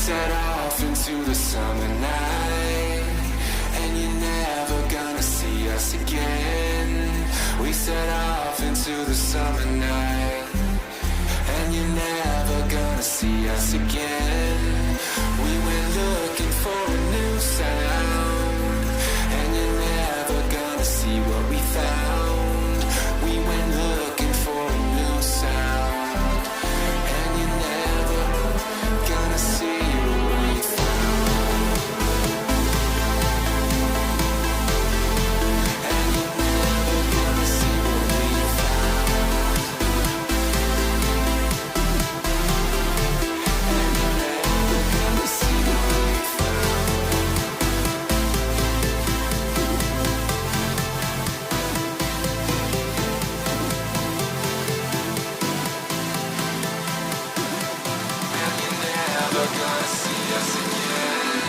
set off into the summer night, and you're never gonna see us again. We set off into the summer night, and you're never gonna see us again. We went looking for a new sound, and you're never gonna see what we found. We went looking for a new sound, and you're never gonna see what we found. And you're never gonna see what we found. And you're never gonna see what we And you're never gonna see us again.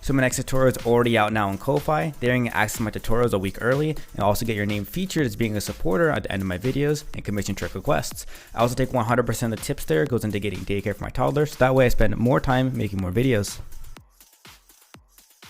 So my next tutorial is already out now on Ko-Fi. There you can access my tutorials a week early and also get your name featured as being a supporter at the end of my videos and commission trick requests. I also take 100% of the tips there goes into getting daycare for my toddler, so that way I spend more time making more videos.